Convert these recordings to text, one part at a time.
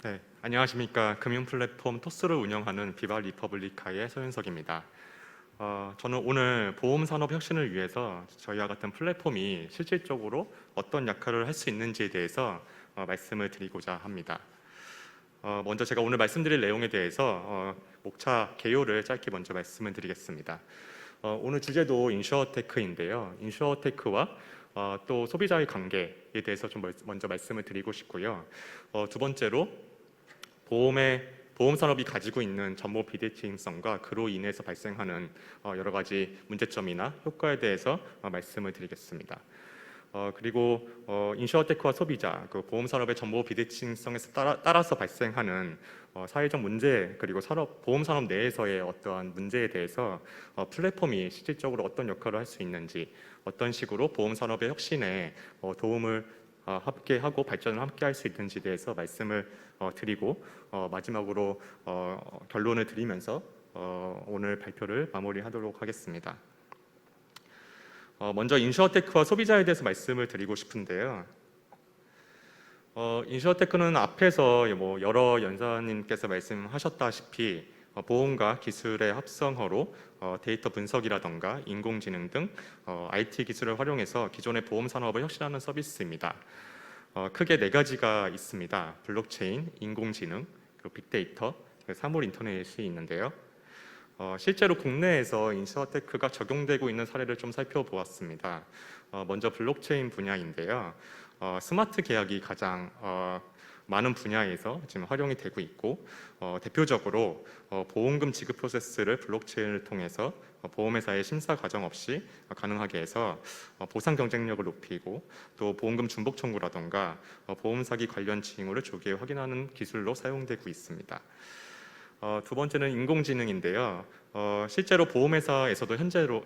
네, 안녕하십니까. 금융 플랫폼 토스를 운영하는 비바 리퍼블리카의 서윤석입니다. 저는 오늘 보험 산업 혁신을 위해서 저희와 같은 플랫폼이 실질적으로 어떤 역할을 할 수 있는지에 대해서 말씀을 드리고자 합니다. 먼저 제가 오늘 말씀드릴 내용에 대해서 목차 개요를 짧게 먼저 말씀을 드리겠습니다. 오늘 주제도 인슈어테크인데요. 인슈어테크와 또 소비자의 관계에 대해서 좀 먼저 말씀을 드리고 싶고요. 두 번째로 보험 산업이 가지고 있는 정보 비대칭성과 그로 인해서 발생하는 여러 가지 문제점이나 효과에 대해서 말씀을 드리겠습니다. 그리고 인슈어테크와 소비자, 그 보험 산업의 정보 비대칭성에서 따라서 발생하는 사회적 문제, 그리고 보험 산업 내에서의 어떠한 문제에 대해서 플랫폼이 실질적으로 어떤 역할을 할 수 있는지, 어떤 식으로 보험 산업의 혁신에 도움을 함께하고 발전을 함께할 수 있는지에 대해서 말씀을 드리고 마지막으로 결론을 드리면서 오늘 발표를 마무리하도록 하겠습니다. 먼저 인슈어테크와 소비자에 대해서 말씀을 드리고 싶은데요. 인슈어테크는 앞에서 여러 연사님께서 말씀하셨다시피 보험과 기술의 합성어로 데이터 분석이라던가 인공지능 등 IT 기술을 활용해서 기존의 보험 산업을 혁신하는 서비스입니다. 크게 네 가지가 있습니다. 블록체인, 인공지능, 그리고 빅데이터, 사물 인터넷이 있는데요. 실제로 국내에서 인슈어테크가 적용되고 있는 사례를 좀 살펴보았습니다. 먼저 블록체인 분야인데요. 스마트 계약이 가장 많은 분야에서 지금 활용이 되고 있고 대표적으로 보험금 지급 프로세스를 블록체인을 통해서 보험회사의 심사 과정 없이 가능하게 해서 보상 경쟁력을 높이고 또 보험금 중복 청구라던가 보험 사기 관련 징후를 조기에 확인하는 기술로 사용되고 있습니다. 두 번째는 인공지능인데요. 실제로 보험회사에서도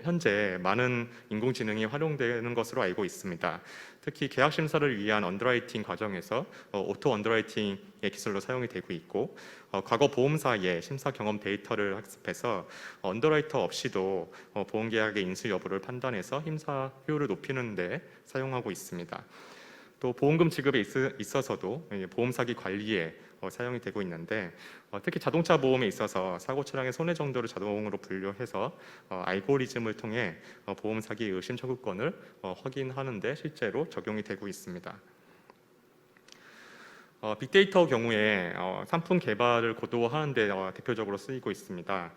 현재 많은 인공지능이 활용되는 것으로 알고 있습니다. 특히 계약 심사를 위한 언더라이팅 과정에서 오토 언더라이팅의 기술로 사용이 되고 있고 과거 보험사의 심사 경험 데이터를 학습해서 언더라이터 없이도 보험 계약의 인수 여부를 판단해서 심사 효율을 높이는 데 사용하고 있습니다. 또 보험금 지급에 있어서도 보험 사기 관리에 사용이 되고 있는데 특히 자동차 보험에 있어서 사고 차량의 손해 정도를 자동으로 분류해서 알고리즘을 통해 보험 사기 의심 청구권을 확인하는 데 실제로 적용이 되고 있습니다. 빅데이터 경우에 상품 개발을 고도화하는 데 대표적으로 쓰이고 있습니다.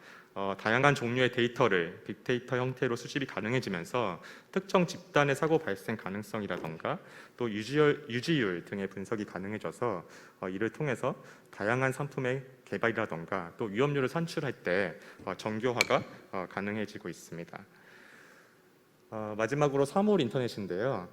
다양한 종류의 데이터를 빅데이터 형태로 수집이 가능해지면서 특정 집단의 사고 발생 가능성이라던가 또 유지율 등의 분석이 가능해져서 이를 통해서 다양한 상품의 개발이라던가 또 위험률을 산출할 때 정교화가 가능해지고 있습니다. 마지막으로 사물 인터넷인데요.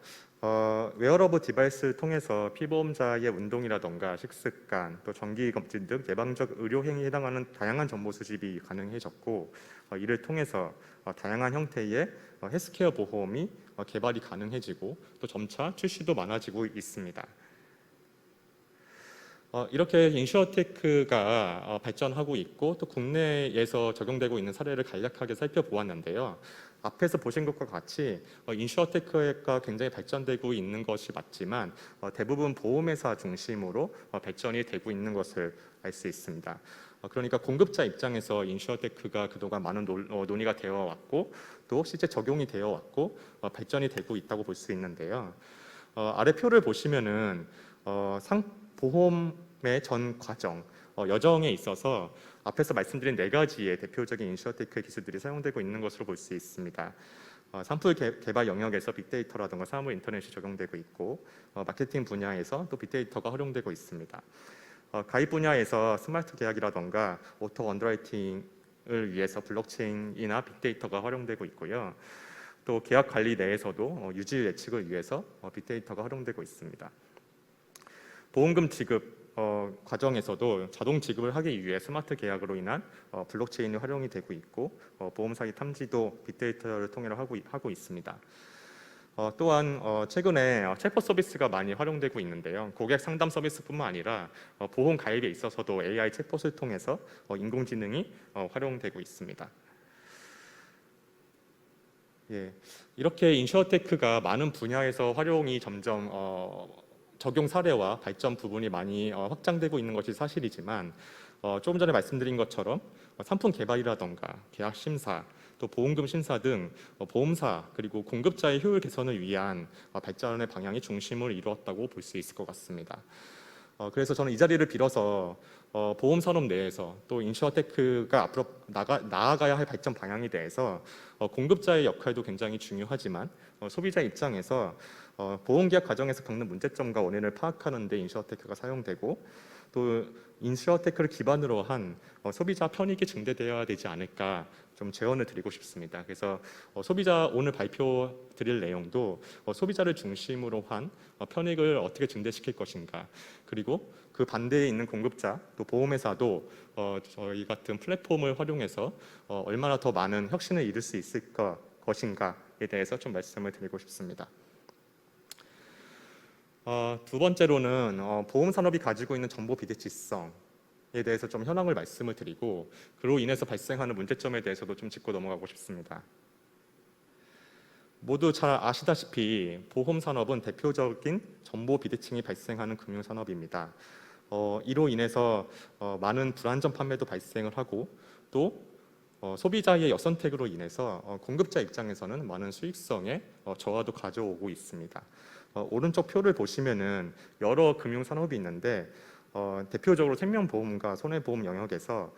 웨어러블 디바이스를 통해서 피보험자의 운동이라던가 식습관, 또 정기검진 등 예방적 의료 행위에 해당하는 다양한 정보 수집이 가능해졌고 이를 통해서 다양한 형태의 헬스케어 보험이 개발이 가능해지고 또 점차 출시도 많아지고 있습니다. 이렇게 인슈어테크가 발전하고 있고 또 국내에서 적용되고 있는 사례를 간략하게 살펴보았는데요. 앞에서 보신 것과 같이 인슈어테크가 굉장히 발전되고 있는 것이 맞지만 대부분 보험회사 중심으로 발전이 되고 있는 것을 알 수 있습니다. 그러니까 공급자 입장에서 인슈어테크가 그동안 많은 논의가 되어 왔고 또 실제 적용이 되어 왔고 발전이 되고 있다고 볼 수 있는데요. 아래 표를 보시면은 보험의 전 과정, 여정에 있어서 앞에서 말씀드린 네 가지의 대표적인 인슈어테크 기술들이 사용되고 있는 것으로 볼 수 있습니다. 산풀 개발 영역에서 빅데이터라든가 사물 인터넷이 적용되고 있고 마케팅 분야에서 또 빅데이터가 활용되고 있습니다. 가입 분야에서 스마트 계약이라든가 오토 언더라이팅을 위해서 블록체인이나 빅데이터가 활용되고 있고요. 또 계약 관리 내에서도 유지율 예측을 위해서 빅데이터가 활용되고 있습니다. 보험금 지급 과정에서도 자동 지급을 하기 위해 스마트 계약으로 인한 블록체인이 활용이 되고 있고 보험 사기 탐지도 빅데이터를 통해 하고 있습니다. 또한 최근에 챗봇 서비스가 많이 활용되고 있는데요. 고객 상담 서비스뿐만 아니라 보험 가입에 있어서도 AI 챗봇을 통해서 인공지능이 활용되고 있습니다. 예, 이렇게 인슈어테크가 많은 분야에서 활용이 점점 적용 사례와 발전 부분이 많이 확장되고 있는 것이 사실이지만 조금 전에 말씀드린 것처럼 상품 개발이라던가 계약 심사 또 보험금 심사 등 보험사 그리고 공급자의 효율 개선을 위한 발전의 방향이 중심을 이루었다고 볼 수 있을 것 같습니다. 그래서 저는 이 자리를 빌어서 보험 산업 내에서 또 인슈어테크가 앞으로 나아가야 할 발전 방향에 대해서 공급자의 역할도 굉장히 중요하지만 소비자 입장에서 보험 계약 과정에서 겪는 문제점과 원인을 파악하는 데 인슈어테크가 사용되고 또 인슈어테크를 기반으로 한 소비자 편익이 증대되어야 되지 않을까 좀 제언을 드리고 싶습니다. 그래서 소비자 오늘 발표 드릴 내용도 소비자를 중심으로 한 편익을 어떻게 증대시킬 것인가 그리고 그 반대에 있는 공급자 또 보험회사도 저희 같은 플랫폼을 활용해서 얼마나 더 많은 혁신을 이룰 수 있을 것인가에 대해서 좀 말씀을 드리고 싶습니다. 두 번째로는 보험 산업이 가지고 있는 정보 비대칭성에 대해서 좀 현황을 말씀을 드리고 그로 인해서 발생하는 문제점에 대해서도 좀 짚고 넘어가고 싶습니다. 모두 잘 아시다시피 보험 산업은 대표적인 정보 비대칭이 발생하는 금융 산업입니다. 이로 인해서 많은 불안전 판매도 발생을 하고 또 소비자의 역선택으로 인해서 공급자 입장에서는 많은 수익성의 저하도 가져오고 있습니다. 오른쪽 표를 보시면은 여러 금융 산업이 있는데 대표적으로 생명보험과 손해보험 영역에서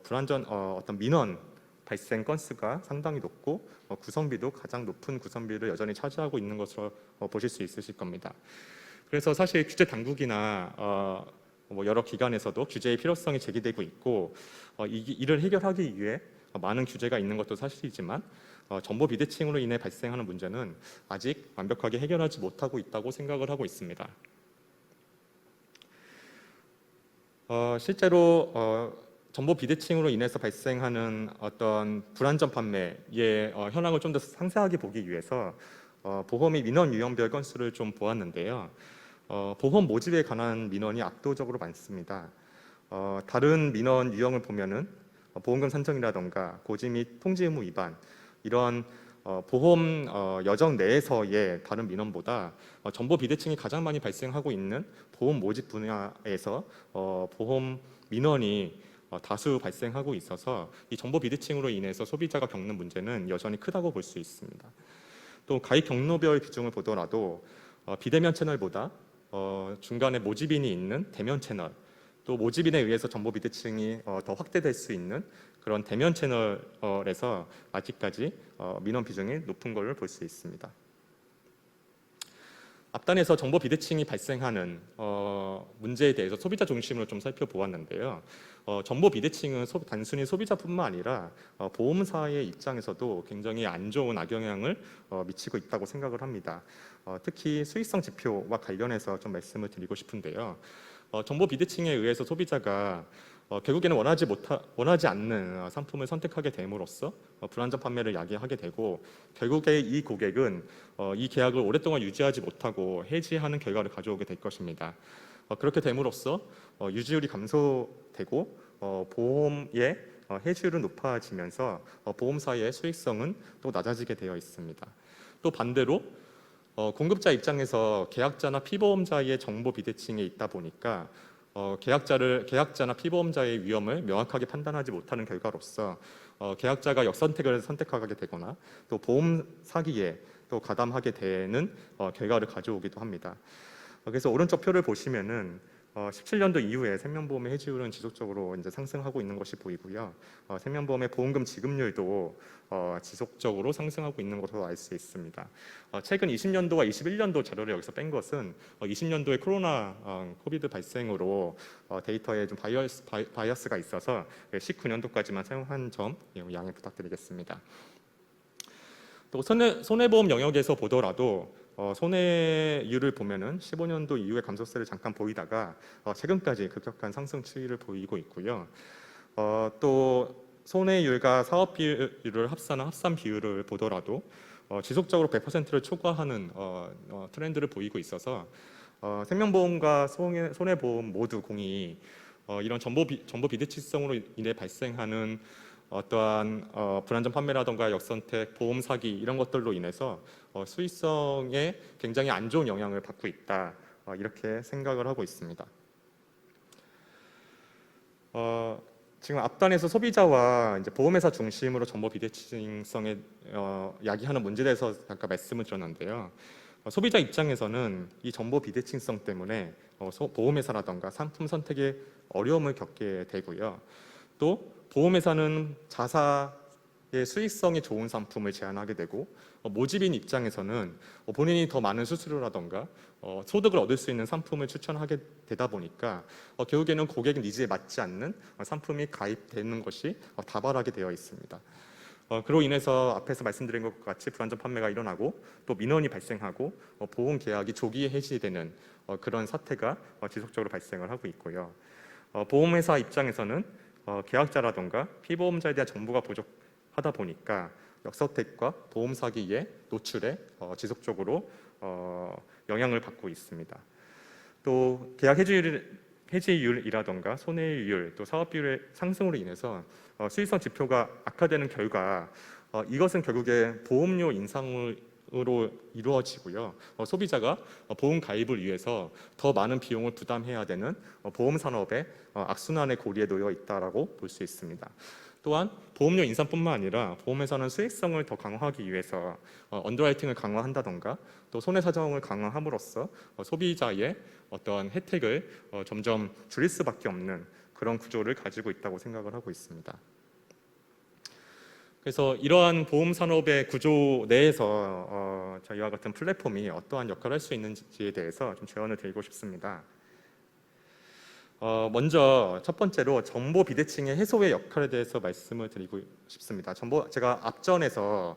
불안전 어떤 민원 발생 건수가 상당히 높고 구성비도 가장 높은 구성비를 여전히 차지하고 있는 것으로 보실 수 있으실 겁니다. 그래서 사실 규제 당국이나 여러 기관에서도 규제의 필요성이 제기되고 있고 이를 해결하기 위해 많은 규제가 있는 것도 사실이지만 정보 비대칭으로 인해 발생하는 문제는 아직 완벽하게 해결하지 못하고 있다고 생각을 하고 있습니다. 실제로 정보 비대칭으로 인해서 발생하는 어떤 불안전 판매의 현황을 좀 더 상세하게 보기 위해서 보험의 민원 유형별 건수를 좀 보았는데요. 보험 모집에 관한 민원이 압도적으로 많습니다. 다른 민원 유형을 보면은 보험금 산정이라던가 고지 및 통지 의무 위반 이런 보험 여정 내에서의 다른 민원보다 정보 비대칭이 가장 많이 발생하고 있는 보험 모집 분야에서 보험 민원이 다수 발생하고 있어서 이 정보 비대칭으로 인해서 소비자가 겪는 문제는 여전히 크다고 볼 수 있습니다. 또 가입 경로별 비중을 보더라도 비대면 채널보다 중간에 모집인이 있는 대면 채널 또 모집인에 의해서 정보 비대칭이 더 확대될 수 있는 그런 대면 채널에서 아직까지 민원 비중이 높은 것을 볼 수 있습니다. 앞단에서 정보 비대칭이 발생하는 문제에 대해서 소비자 중심으로 좀 살펴보았는데요. 정보 비대칭은 단순히 소비자뿐만 아니라 보험사의 입장에서도 굉장히 안 좋은 악영향을 미치고 있다고 생각을 합니다. 특히 수익성 지표와 관련해서 좀 말씀을 드리고 싶은데요. 정보 비대칭에 의해서 소비자가 결국에는 원하지 않는 상품을 선택하게 됨으로써 불안전 판매를 야기하게 되고 결국에 이 고객은 이 계약을 오랫동안 유지하지 못하고 해지하는 결과를 가져오게 될 것입니다. 그렇게 됨으로써 유지율이 감소되고 보험의 해지율은 높아지면서 보험사의 수익성은 또 낮아지게 되어 있습니다. 또 반대로 공급자 입장에서 계약자나 피보험자의 정보 비대칭에 있다 보니까 계약자나 피보험자의 위험을 명확하게 판단하지 못하는 결과로서 계약자가 역선택을 선택하게 되거나 또 보험 사기에 또 가담하게 되는 결과를 가져오기도 합니다. 그래서 오른쪽 표를 보시면은 17년도 이후에 생명보험의 해지율은 지속적으로 이제 상승하고 있는 것이 보이고요. 생명보험의 보험금 지급률도 지속적으로 상승하고 있는 것으로 알 수 있습니다. 최근 20년도와 21년도 자료를 여기서 뺀 것은 20년도에 코로나 코비드 발생으로 데이터에 좀 바이어스가 있어서 19년도까지만 사용한 점 양해 부탁드리겠습니다. 또 손해보험 영역에서 보더라도 손해율을 보면은 15년도 이후에 감소세를 잠깐 보이다가 최근까지 급격한 상승 추이를 보이고 있고요. 또 손해율과 사업 비율을 합산한 합산 비율을 보더라도 지속적으로 100%를 초과하는 트렌드를 보이고 있어서 생명보험과 손해보험 모두 공이 이런 정보 비대칭성으로 인해 발생하는 어떠한 불안전 판매라던가 역선택, 보험 사기 이런 것들로 인해서 수익성에 굉장히 안 좋은 영향을 받고 있다. 이렇게 생각을 하고 있습니다. 지금 앞단에서 소비자와 이제 보험회사 중심으로 정보 비대칭성에 야기하는 문제에 대해서 잠깐 말씀을 드렸는데요. 소비자 입장에서는 이 정보 비대칭성 때문에 보험회사라던가 상품 선택에 어려움을 겪게 되고요. 또 보험회사는 자사의 수익성이 좋은 상품을 제안하게 되고 모집인 입장에서는 본인이 더 많은 수수료라던가 소득을 얻을 수 있는 상품을 추천하게 되다 보니까 결국에는 고객 니즈에 맞지 않는 상품이 가입되는 것이 다발하게 되어 있습니다. 그로 인해서 앞에서 말씀드린 것 같이 불안전 판매가 일어나고 또 민원이 발생하고 보험 계약이 조기에 해지되는 그런 사태가 지속적으로 발생을 하고 있고요. 보험회사 입장에서는 계약자라던가 피보험자에 대한 정보가 부족하다 보니까 역선택과 보험 사기의 노출에 지속적으로 영향을 받고 있습니다. 또 계약 해지율이라던가 손해율, 또 사업비율의 상승으로 인해서 수익성 지표가 악화되는 결과 이것은 결국에 보험료 인상으로 이루어지고요. 소비자가 보험 가입을 위해서 더 많은 비용을 부담해야 되는 보험 산업의 악순환의 고리에 놓여 있다라고 볼 수 있습니다. 또한 보험료 인상뿐만 아니라 보험회사는 수익성을 더 강화하기 위해서 언더라이팅을 강화한다던가 또 손해사정을 강화함으로써 소비자의 어떤 혜택을 점점 줄일 수밖에 없는 그런 구조를 가지고 있다고 생각을 하고 있습니다. 그래서 이러한 보험 산업의 구조 내에서 저희와 같은 플랫폼이 어떠한 역할을 할 수 있는지에 대해서 좀 제언을 드리고 싶습니다. 먼저 첫 번째로 정보 비대칭의 해소의 역할에 대해서 말씀을 드리고 싶습니다. 제가 앞전에서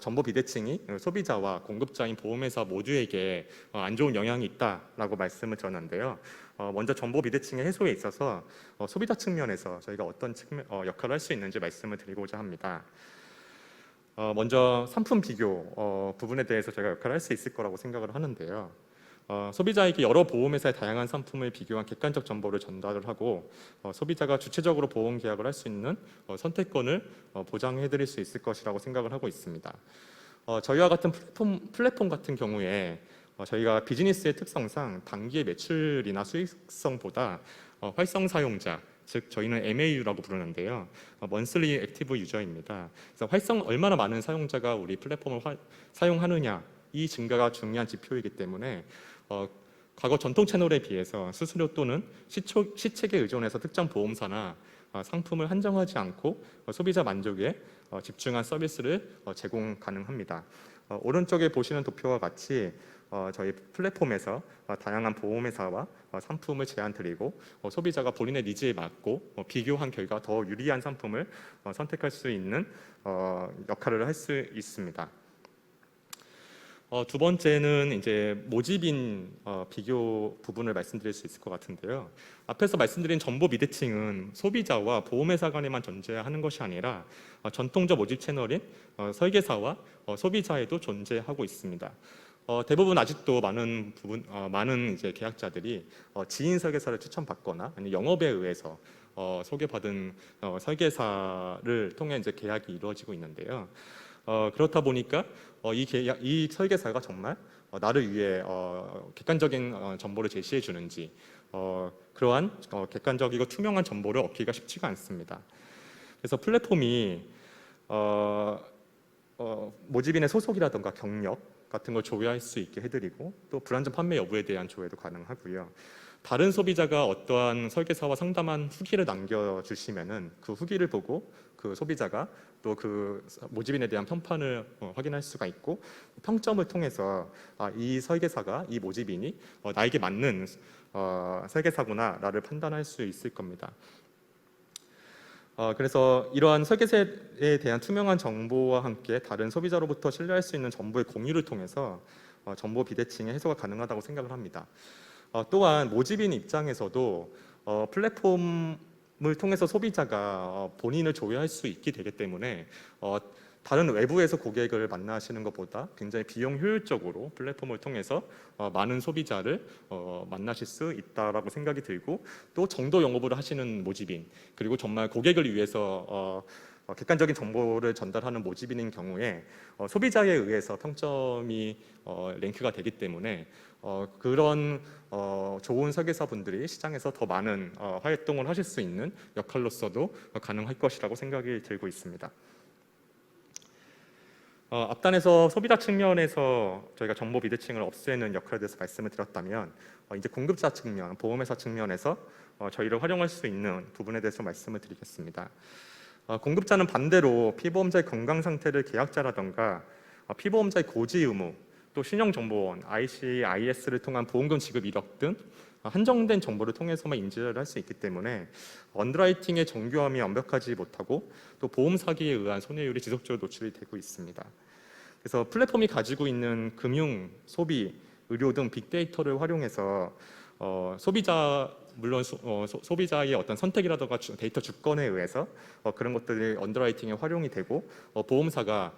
정보 비대칭이 소비자와 공급자인 보험회사 모두에게 안 좋은 영향이 있다라고 말씀을 드렸는데요. 먼저 정보 비대칭의 해소에 있어서 소비자 측면에서 저희가 어떤 역할을 할 수 있는지 말씀을 드리고자 합니다. 먼저 상품 비교 부분에 대해서 저희가 역할을 할 수 있을 거라고 생각을 하는데요. 소비자에게 여러 보험회사의 다양한 상품을 비교한 객관적 정보를 전달을 하고 소비자가 주체적으로 보험 계약을 할 수 있는 선택권을 보장해 드릴 수 있을 것이라고 생각을 하고 있습니다. 저희와 같은 플랫폼 같은 경우에 저희가 비즈니스의 특성상 단기의 매출이나 수익성보다 활성 사용자, 즉 저희는 MAU라고 부르는데요. 먼슬리 액티브 유저입니다. 그래서 얼마나 많은 사용자가 우리 플랫폼을 사용하느냐 이 증가가 중요한 지표이기 때문에 과거 전통 채널에 비해서 수수료 또는 시책에 의존해서 특정 보험사나 상품을 한정하지 않고 소비자 만족에 집중한 서비스를 제공 가능합니다. 오른쪽에 보시는 도표와 같이 저희 플랫폼에서 다양한 보험회사와 상품을 제안드리고 소비자가 본인의 니즈에 맞고 비교한 결과 더 유리한 상품을 선택할 수 있는 역할을 할 수 있습니다. 두 번째는 이제 모집인 비교 부분을 말씀드릴 수 있을 것 같은데요. 앞에서 말씀드린 정보 비대칭은 소비자와 보험회사 간에만 존재하는 것이 아니라 전통적 모집 채널인 설계사와 소비자에도 존재하고 있습니다. 대부분 아직도 많은 이제 계약자들이 지인 설계사를 추천받거나 아니면 영업에 의해서 소개받은 설계사를 통해 이제 계약이 이루어지고 있는데요. 그렇다 보니까 이 설계사가 정말 나를 위해 객관적인 정보를 제시해 주는지 그러한 객관적이고 투명한 정보를 얻기가 쉽지가 않습니다. 그래서 플랫폼이 모집인의 소속이라든가 경력 같은 걸 조회할 수 있게 해드리고 또 불안전 판매 여부에 대한 조회도 가능하고요. 다른 소비자가 어떠한 설계사와 상담한 후기를 남겨주시면은 그 후기를 보고 그 소비자가 또 그 모집인에 대한 평판을 확인할 수가 있고 평점을 통해서 이 설계사가 이 모집인이 나에게 맞는 설계사구나라를 판단할 수 있을 겁니다. 그래서 이러한 설계사에 대한 투명한 정보와 함께 다른 소비자로부터 신뢰할 수 있는 정보의 공유를 통해서 정보 비대칭의 해소가 가능하다고 생각을 합니다. 또한 모집인 입장에서도 플랫폼을 통해서 소비자가 본인을 조회할 수 있게 되기 때문에 다른 외부에서 고객을 만나시는 것보다 굉장히 비용 효율적으로 플랫폼을 통해서 많은 소비자를 만나실 수 있다라고 생각이 들고 또 정도 영업을 하시는 모집인 그리고 정말 고객을 위해서 객관적인 정보를 전달하는 모집인인 경우에 소비자에 의해서 평점이 랭크가 되기 때문에 그런 좋은 설계사분들이 시장에서 더 많은 활동을 하실 수 있는 역할로서도 가능할 것이라고 생각이 들고 있습니다. 앞단에서 소비자 측면에서 저희가 정보 비대칭을 없애는 역할에 대해서 말씀을 드렸다면 이제 공급자 측면, 보험회사 측면에서 저희를 활용할 수 있는 부분에 대해서 말씀을 드리겠습니다. 공급자는 반대로 피보험자의 건강 상태를 계약자라던가 피보험자의 고지 의무, 또 신용정보원, ICIS를 통한 보험금 지급 이력 등 한정된 정보를 통해서만 인지를 할 수 있기 때문에 언더라이팅의 정교함이 완벽하지 못하고 또 보험 사기에 의한 손해율이 지속적으로 노출이 되고 있습니다. 그래서 플랫폼이 가지고 있는 금융, 소비, 의료 등 빅데이터를 활용해서 소비자 물론 소비자의 어떤 선택이라든가 데이터 주권에 의해서 그런 것들이 언더라이팅에 활용이 되고 보험사가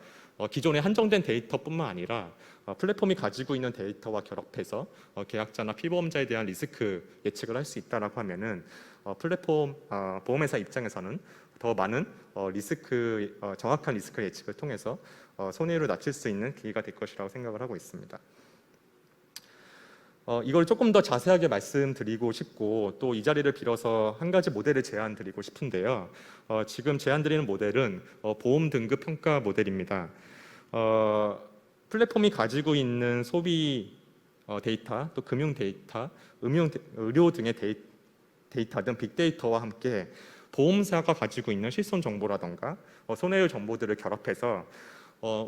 기존의 한정된 데이터뿐만 아니라 플랫폼이 가지고 있는 데이터와 결합해서 계약자나 피보험자에 대한 리스크 예측을 할 수 있다라고 하면은 플랫폼 보험회사 입장에서는 더 많은 정확한 리스크 예측을 통해서 손해율을 낮출 수 있는 기회가 될 것이라고 생각을 하고 있습니다. 이걸 조금 더 자세하게 말씀드리고 싶고 또 이 자리를 빌어서 한 가지 모델을 제안드리고 싶은데요. 지금 제안드리는 모델은 보험 등급 평가 모델입니다. 플랫폼이 가지고 있는 소비 데이터, 또 금융 데이터, 의료 등의 데이터 등 빅데이터와 함께 보험사가 가지고 있는 실손 정보라던가 손해율 정보들을 결합해서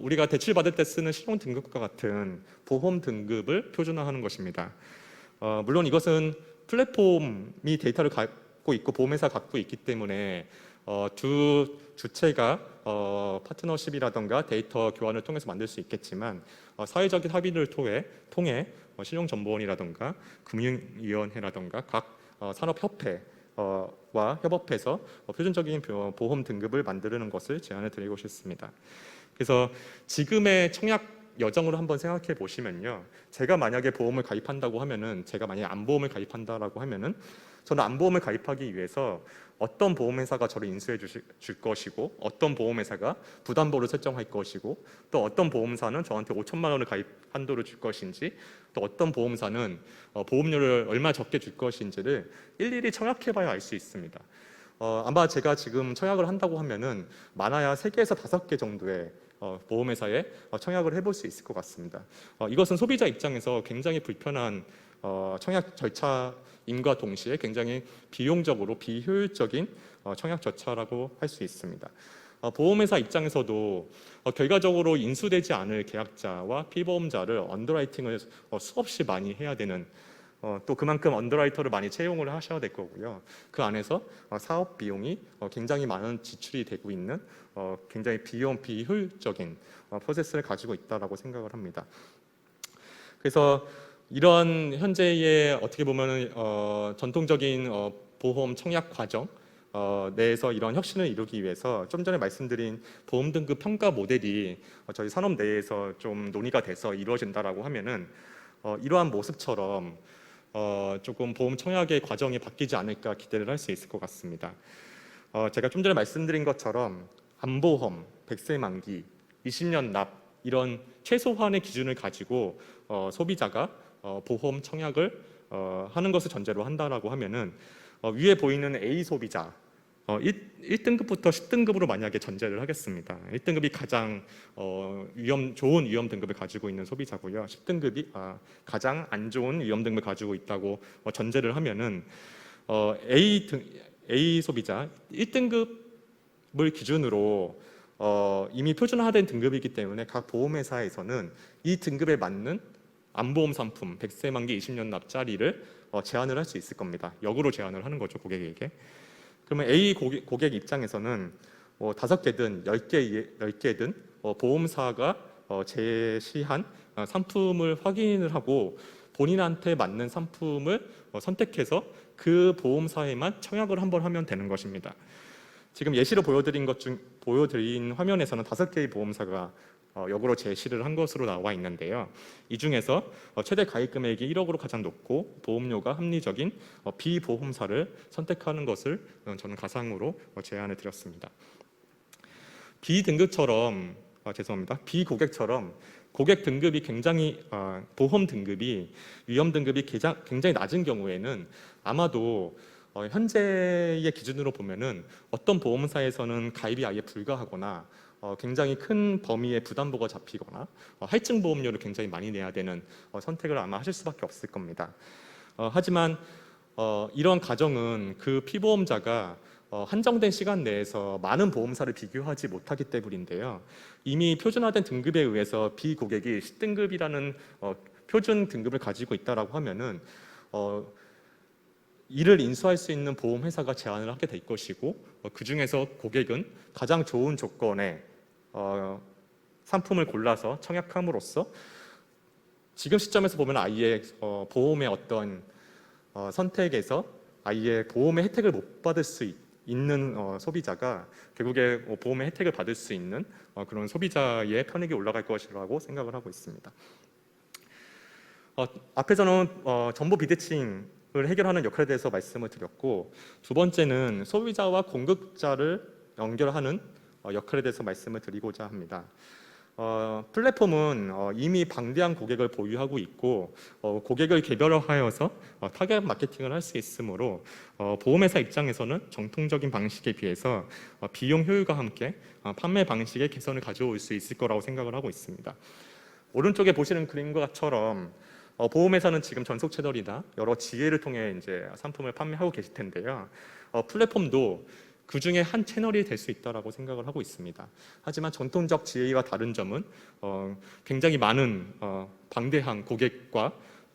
우리가 대출받을 때 쓰는 신용 등급과 같은 보험 등급을 표준화하는 것입니다. 물론 이것은 플랫폼이 데이터를 갖고 있고 보험회사가 갖고 있기 때문에 두 주체가 파트너십이라던가 데이터 교환을 통해서 만들 수 있겠지만 사회적인 합의를 통해 신용정보원이라던가 금융위원회라던가 각 산업협회와 협업해서 표준적인 보험 등급을 만드는 것을 제안을 드리고 싶습니다. 그래서 지금의 청약 여정으로 한번 생각해 보시면요, 제가 만약에 보험을 가입한다고 하면은 제가 만약에 안보험을 가입한다라고 하면은 저는 안보험을 가입하기 위해서 어떤 보험회사가 저를 인수해 줄 것이고 어떤 보험회사가 부담보를 설정할 것이고 또 어떤 보험사는 저한테 5천만 원을 가입 한도를 줄 것인지 또 어떤 보험사는 보험료를 얼마 적게 줄 것인지를 일일이 청약해 봐야 알 수 있습니다. 아마 제가 지금 청약을 한다고 하면은 많아야 3개에서 5개 정도의 보험회사에 청약을 해볼 수 있을 것 같습니다. 이것은 소비자 입장에서 굉장히 불편한 청약 절차임과 동시에 굉장히 비용적으로 비효율적인 청약 절차라고 할 수 있습니다. 보험회사 입장에서도 결과적으로 인수되지 않을 계약자와 피보험자를 언더라이팅을 수없이 많이 해야 되는 또 그만큼 언더라이터를 많이 채용을 하셔야 될 거고요. 그 안에서 사업 비용이 굉장히 많은 지출이 되고 있는 굉장히 비효율적인 프로세스를 가지고 있다라고 생각을 합니다. 그래서 이런 현재의 어떻게 보면 전통적인 보험 청약 과정 내에서 이런 혁신을 이루기 위해서 좀 전에 말씀드린 보험 등급 평가 모델이 저희 산업 내에서 좀 논의가 돼서 이루어진다라고 하면은 이러한 모습처럼 조금 보험 청약의 과정이 바뀌지 않을까 기대를 할 수 있을 것 같습니다. 제가 좀 전에 말씀드린 것처럼 안보험, 100세 만기, 20년 납 이런 최소한의 기준을 가지고 소비자가 보험 청약을 하는 것을 전제로 한다라고 하면은 위에 보이는 A 소비자 1등급부터 10등급으로 만약에 전제를 하겠습니다. 1등급이 가장 좋은 위험 등급을 가지고 있는 소비자고요. 10등급이 가장 안 좋은 위험 등급을 가지고 있다고 전제를 하면은 A 소비자 1등급을 기준으로 이미 표준화된 등급이기 때문에 각 보험회사에서는 이 등급에 맞는 안보험 상품 100세 만기 20년 납짜리를 제안을 할 수 있을 겁니다. 역으로 제안을 하는 거죠, 고객에게. 그러면 A 고객 입장에서는 5개든 10개든 보험사가 제시한 상품을 확인을 하고 본인한테 맞는 상품을 선택해서 그 보험사에만 청약을 한번 하면 되는 것입니다. 지금 예시로 보여드린 화면에서는 5개의 보험사가 역으로 제시를 한 것으로 나와 있는데요. 이 중에서 최대 가입 금액이 1억으로 가장 높고 보험료가 합리적인 비보험사를 선택하는 것을 저는 가상으로 제안을 드렸습니다. 비등급처럼 죄송합니다. 비고객처럼 고객 등급이 굉장히 보험 등급이 위험 등급이 굉장히 낮은 경우에는 아마도 현재의 기준으로 보면은 어떤 보험사에서는 가입이 아예 불가하거나 굉장히 큰 범위의 부담보가 잡히거나 할증 보험료를 굉장히 많이 내야 되는 선택을 아마 하실 수밖에 없을 겁니다. 하지만 이런 가정은 그 피보험자가 한정된 시간 내에서 많은 보험사를 비교하지 못하기 때문인데요. 이미 표준화된 등급에 의해서 비고객이 10등급이라는 표준 등급을 가지고 있다라고 하면은 이를 인수할 수 있는 보험회사가 제안을 하게 될 것이고 그 중에서 고객은 가장 좋은 조건의 상품을 골라서 청약함으로써 지금 시점에서 보면 아예 보험의 어떤 선택에서 아예 보험의 혜택을 못 받을 수 있는 소비자가 결국에 보험의 혜택을 받을 수 있는 그런 소비자의 편익이 올라갈 것이라고 생각을 하고 있습니다. 앞에서는 정보 비대칭을 해결하는 역할에 대해서 말씀을 드렸고, 두 번째는 소비자와 공급자를 연결하는 역할에 대해서 말씀을 드리고자 합니다. 플랫폼은 이미 방대한 고객을 보유하고 있고 고객을 개별화하여서 타겟 마케팅을 할 수 있으므로 보험회사 입장에서는 정통적인 방식에 비해서 비용 효율과 함께 판매 방식의 개선을 가져올 수 있을 거라고 생각을 하고 있습니다. 오른쪽에 보시는 그림과처럼 보험회사는 지금 전속 채널이나 여러 지혜를 통해 이제 상품을 판매하고 계실 텐데요. 플랫폼도 그 중에 한 채널이 될 수 있다라고 생각을 하고 있습니다. 하지만 전통적 지혜와 다른 점은 굉장히 많은 방대한 고객과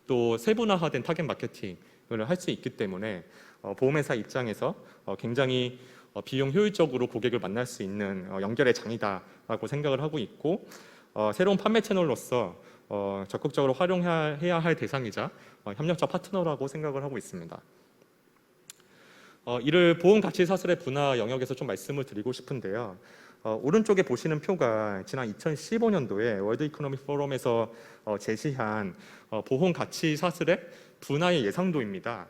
또 세분화된 타겟 마케팅을 할 수 있기 때문에 보험회사 입장에서 굉장히 비용 효율적으로 고객을 만날 수 있는 연결의 장이다라고 생각을 하고 있고 새로운 판매 채널로서 적극적으로 활용해야 할 대상이자 협력자 파트너라고 생각을 하고 있습니다. 이를 보험 가치 사슬의 분화 영역에서 좀 말씀을 드리고 싶은데요. 오른쪽에 보시는 표가 지난 2015년도에 월드 이코노믹 포럼에서 제시한 보험 가치 사슬의 분화의 예상도입니다.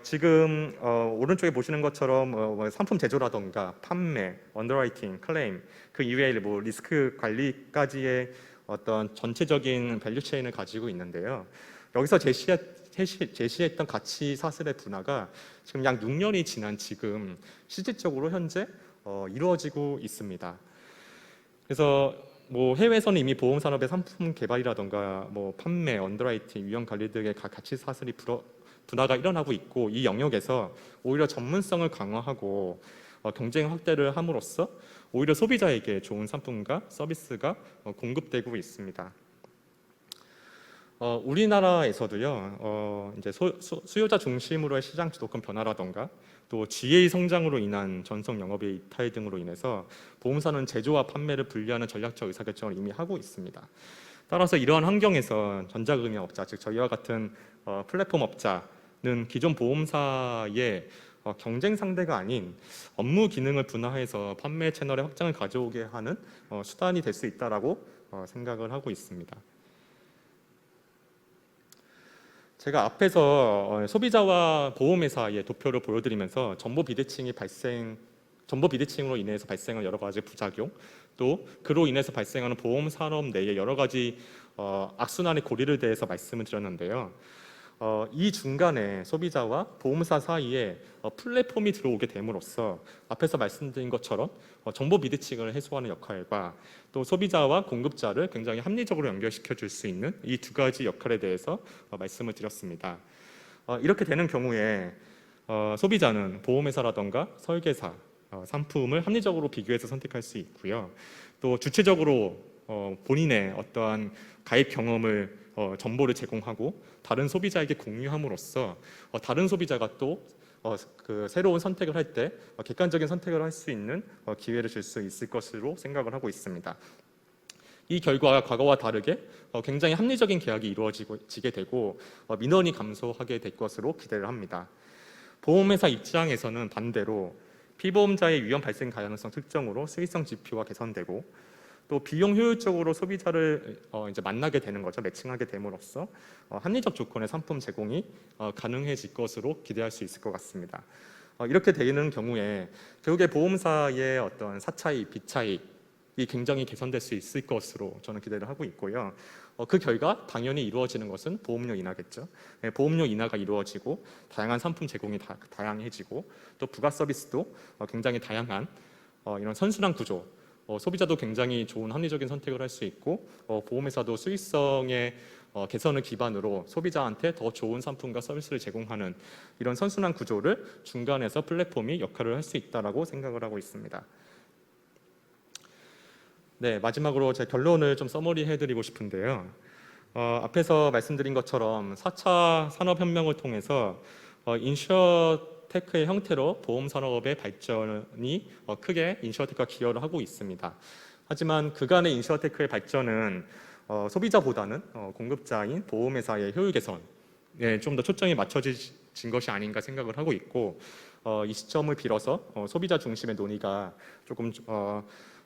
지금 오른쪽에 보시는 것처럼 상품 제조라던가 판매, 언더라이팅, 클레임 그 이외에 뭐 리스크 관리까지의 어떤 전체적인 밸류 체인을 가지고 있는데요. 여기서 제시했던 가치 사슬의 분화가 지금 약 6년이 지난 지금 실질적으로 현재 이루어지고 있습니다. 그래서 뭐 해외에서는 이미 보험 산업의 상품 개발이라던가 뭐 판매, 언더라이팅, 위험 관리 등의 가치 사슬이 분화가 일어나고 있고 이 영역에서 오히려 전문성을 강화하고 경쟁 확대를 함으로써 오히려 소비자에게 좋은 상품과 서비스가 공급되고 있습니다. 우리나라에서도요, 이제 수요자 중심으로의 시장 주도권 변화라던가 또 GA 성장으로 인한 전속 영업의 이탈 등으로 인해서 보험사는 제조와 판매를 분리하는 전략적 의사결정을 이미 하고 있습니다. 따라서 이러한 환경에서 전자금융업자, 즉 저희와 같은 플랫폼 업자는 기존 보험사의 경쟁 상대가 아닌 업무 기능을 분화해서 판매 채널의 확장을 가져오게 하는 수단이 될 수 있다라고 생각을 하고 있습니다. 제가 앞에서 소비자와 보험회사의 도표를 보여드리면서 정보 비대칭으로 인해서 발생한 여러 가지 부작용, 또 그로 인해서 발생하는 보험 산업 내의 여러 가지 악순환의 고리를 대해서 말씀을 드렸는데요. 이 중간에 소비자와 보험사 사이에 플랫폼이 들어오게 됨으로써 앞에서 말씀드린 것처럼 정보 비대칭을 해소하는 역할과 또 소비자와 공급자를 굉장히 합리적으로 연결시켜 줄 수 있는 이 두 가지 역할에 대해서 말씀을 드렸습니다. 이렇게 되는 경우에 소비자는 보험회사라던가 설계사, 상품을 합리적으로 비교해서 선택할 수 있고요. 또 주체적으로 본인의 어떠한 가입 경험을 정보를 제공하고 다른 소비자에게 공유함으로써 다른 소비자가 또 그 새로운 선택을 할 때 객관적인 선택을 할 수 있는 기회를 줄 수 있을 것으로 생각을 하고 있습니다. 이 결과가 과거와 다르게 굉장히 합리적인 계약이 이루어지게 되고 민원이 감소하게 될 것으로 기대를 합니다. 보험회사 입장에서는 반대로 피보험자의 위험 발생 가능성 특정으로 수익성 지표가 개선되고 또 비용 효율적으로 소비자를 이제 만나게 되는 거죠. 매칭하게 됨으로써 합리적 조건의 상품 제공이 가능해질 것으로 기대할 수 있을 것 같습니다. 이렇게 되는 경우에 결국에 보험사의 어떤 사차익, 비차익이 굉장히 개선될 수 있을 것으로 저는 기대를 하고 있고요. 그 결과 당연히 이루어지는 것은 보험료 인하겠죠. 보험료 인하가 이루어지고 다양한 상품 제공이 다양해지고 또 부가 서비스도 굉장히 다양한 이런 선순환 구조, 소비자도 굉장히 좋은 합리적인 선택을 할 수 있고 보험회사도 수익성의 개선을 기반으로 소비자한테 더 좋은 상품과 서비스를 제공하는 이런 선순환 구조를 중간에서 플랫폼이 역할을 할 수 있다라고 생각을 하고 있습니다. 네, 마지막으로 제 결론을 좀 서머리 해드리고 싶은데요. 앞에서 말씀드린 것처럼 4차 산업혁명을 통해서 인슈어테크의 형태로 보험 산업의 발전이 크게 인슈어테크가 기여를 하고 있습니다. 하지만 그간의 인슈어테크의 발전은 소비자보다는 공급자인 보험회사의 효율 개선에 좀 더 초점이 맞춰진 것이 아닌가 생각을 하고 있고 이 시점을 빌어서 소비자 중심의 논의가 조금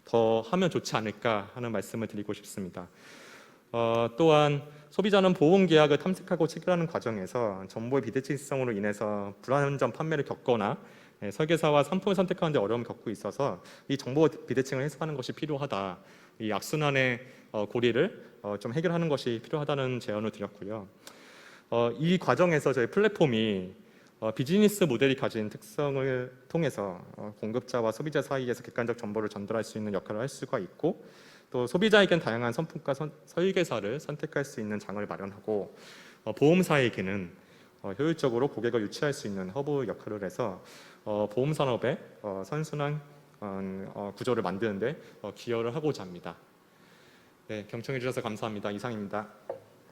더 하면 좋지 않을까 하는 말씀을 드리고 싶습니다. 또한 소비자는 보험 계약을 탐색하고 체결하는 과정에서 정보의 비대칭성으로 인해서 불완전 판매를 겪거나 설계사와 상품을 선택하는 데 어려움을 겪고 있어서 이 정보 비대칭을 해소하는 것이 필요하다. 이 악순환의 고리를 좀 해결하는 것이 필요하다는 제안을 드렸고요. 이 과정에서 저희 플랫폼이 비즈니스 모델이 가진 특성을 통해서 공급자와 소비자 사이에서 객관적 정보를 전달할 수 있는 역할을 할 수가 있고 또 소비자에겐 다양한 상품과 설계사를 선택할 수 있는 장을 마련하고 보험사에게는 효율적으로 고객을 유치할 수 있는 허브 역할을 해서 보험 산업의 선순환 구조를 만드는 데 기여를 하고자 합니다. 네, 경청해 주셔서 감사합니다. 이상입니다.